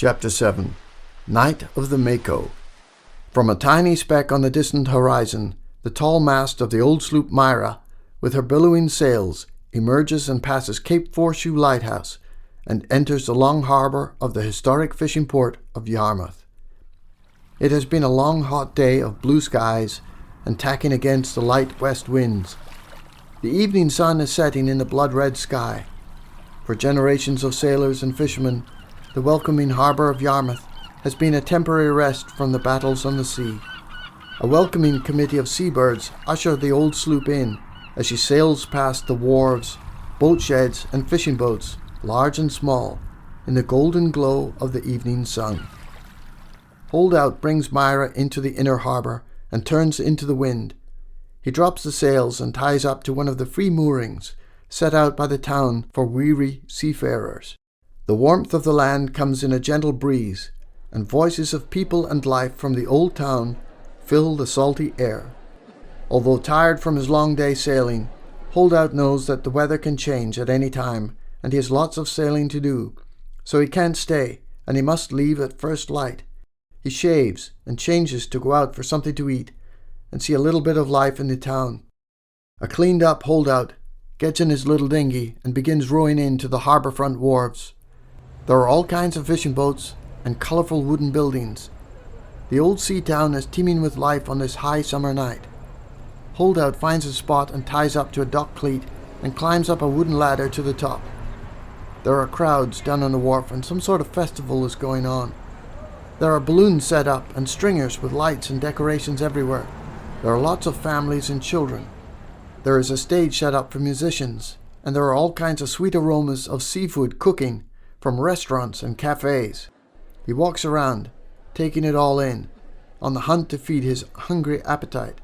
Chapter 7 Night of the Mako. From a tiny speck on the distant horizon, the tall mast of the old sloop Myra, with her billowing sails, emerges and passes Cape Horseshoe Lighthouse and enters the long harbour of the historic fishing port of Yarmouth. It has been a long hot day of blue skies and tacking against the light west winds. The evening sun is setting in the blood-red sky. For generations of sailors and fishermen, the welcoming harbour of Yarmouth has been a temporary rest from the battles on the sea. A welcoming committee of seabirds usher the old sloop in as she sails past the wharves, boat sheds and fishing boats, large and small, in the golden glow of the evening sun. Holdout brings Myra into the inner harbour and turns into the wind. He drops the sails and ties up to one of the free moorings set out by the town for weary seafarers. The warmth of the land comes in a gentle breeze, and voices of people and life from the old town fill the salty air. Although tired from his long day sailing, Holdout knows that the weather can change at any time, and he has lots of sailing to do, so he can't stay, and he must leave at first light. He shaves and changes to go out for something to eat and see a little bit of life in the town. A cleaned-up Holdout gets in his little dinghy and begins rowing in to the harbour-front wharves. There are all kinds of fishing boats and colourful wooden buildings. The old sea town is teeming with life on this high summer night. Holdout finds a spot and ties up to a dock cleat and climbs up a wooden ladder to the top. There are crowds down on the wharf and some sort of festival is going on. There are balloons set up and stringers with lights and decorations everywhere. There are lots of families and children. There is a stage set up for musicians, and there are all kinds of sweet aromas of seafood cooking from restaurants and cafes. He walks around, taking it all in, on the hunt to feed his hungry appetite.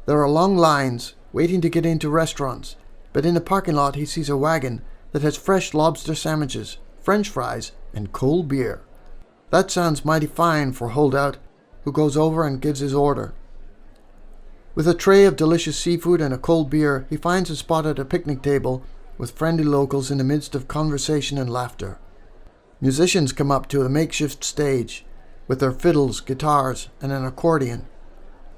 There are long lines waiting to get into restaurants, but in the parking lot he sees a wagon that has fresh lobster sandwiches, French fries, and cold beer. That sounds mighty fine for Holdout, who goes over and gives his order. With a tray of delicious seafood and a cold beer, he finds a spot at a picnic table with friendly locals in the midst of conversation and laughter. Musicians come up to the makeshift stage with their fiddles, guitars, and an accordion.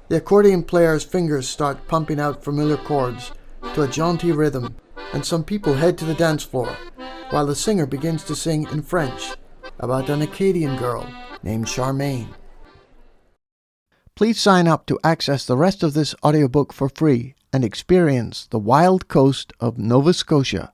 The accordion player's fingers start pumping out familiar chords to a jaunty rhythm, and some people head to the dance floor, while the singer begins to sing in French about an Acadian girl named Charmaine. Please sign up to access the rest of this audiobook for free and experience the wild coast of Nova Scotia.